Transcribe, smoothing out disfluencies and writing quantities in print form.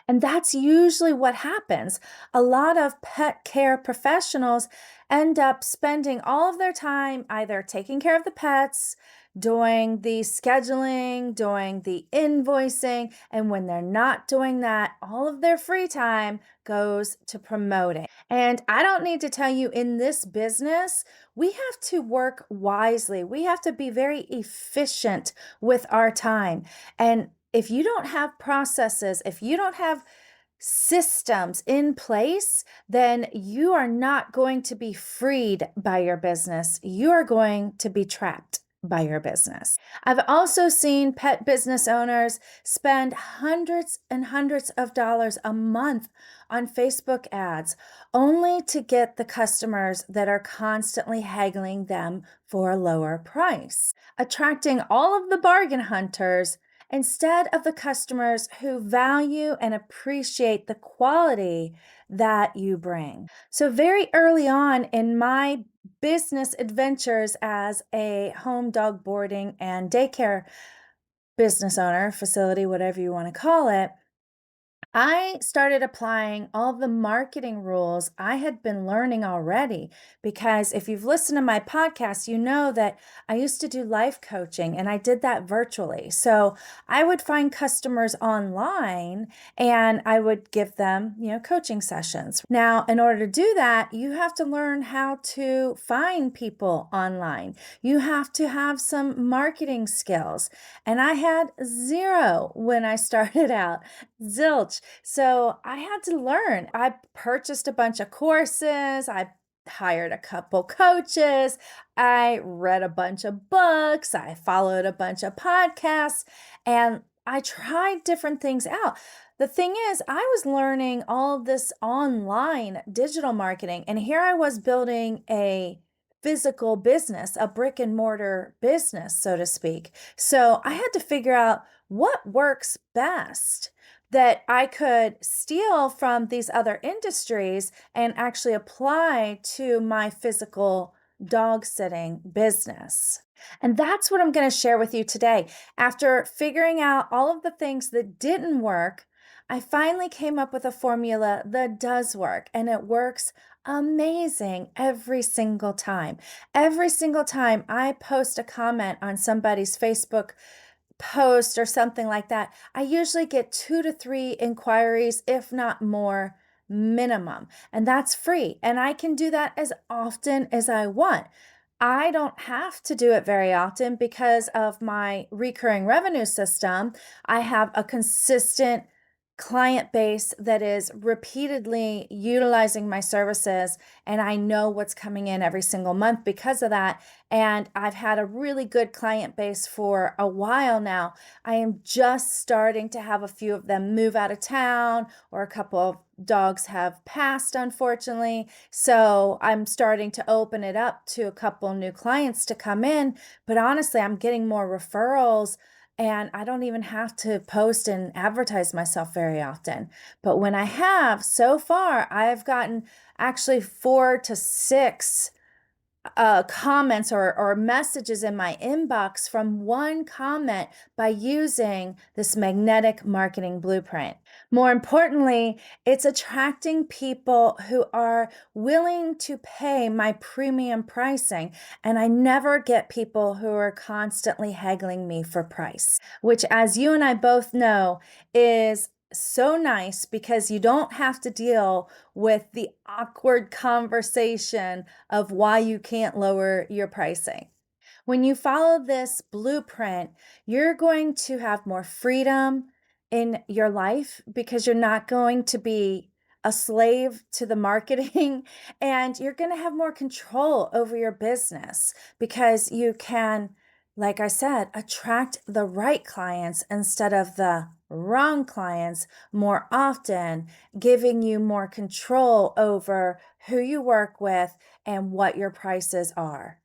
And that's usually what happens. A lot of pet care professionals end up spending all of their time either taking care of the pets, doing the scheduling, doing the invoicing, and when they're not doing that, all of their free time goes to promoting. And I don't need to tell you, in this business, we have to work wisely. We have to be very efficient with our time. And if you don't have processes, if you don't have systems in place, then you are not going to be freed by your business. You are going to be trapped by your business. I've also seen pet business owners spend hundreds and hundreds of dollars a month on Facebook ads only to get the customers that are constantly haggling them for a lower price, attracting all of the bargain hunters instead of the customers who value and appreciate the quality that you bring. So, very early on in my business adventures as a home dog boarding and daycare business owner, facility, whatever you want to call it, I started applying all the marketing rules I had been learning already. Because if you've listened to my podcast, you know that I used to do life coaching and I did that virtually. So I would find customers online and I would give them, coaching sessions. Now, in order to do that, you have to learn how to find people online. You have to have some marketing skills. And I had zero when I started out. Zilch. So I had to learn. I purchased a bunch of courses. I hired a couple coaches. I read a bunch of books. I followed a bunch of podcasts and I tried different things out. The thing is, I was learning all of this online digital marketing, and here I was building a physical business, a brick and mortar business, so to speak. So I had to figure out what works best that I could steal from these other industries and actually apply to my physical dog sitting business. And that's what I'm going to share with you today. After figuring out all of the things that didn't work, I finally came up with a formula that does work, and it works amazing every single time. Every single time I post a comment on somebody's Facebook post or something like that, I usually get 2 to 3 inquiries, if not more, minimum. And that's free. And I can do that as often as I want. I don't have to do it very often because of my recurring revenue system. I have a consistent client base that is repeatedly utilizing my services, and I know what's coming in every single month because of that. And I've had a really good client base for a while now. I am just starting to have a few of them move out of town, or a couple of dogs have passed, unfortunately. So I'm starting to open it up to a couple new clients to come in. But honestly, I'm getting more referrals and I don't even have to post and advertise myself very often. But when I have, so far, I've gotten actually 4 to 6 comments or messages in my inbox from one comment by using this magnetic marketing blueprint. More importantly, it's attracting people who are willing to pay my premium pricing. And I never get people who are constantly haggling me for price, which, as you and I both know, is so nice because you don't have to deal with the awkward conversation of why you can't lower your pricing. When you follow this blueprint, you're going to have more freedom in your life because you're not going to be a slave to the marketing and you're going to have more control over your business because you can, like I said, attract the right clients instead of the wrong clients more often, giving you more control over who you work with and what your prices are.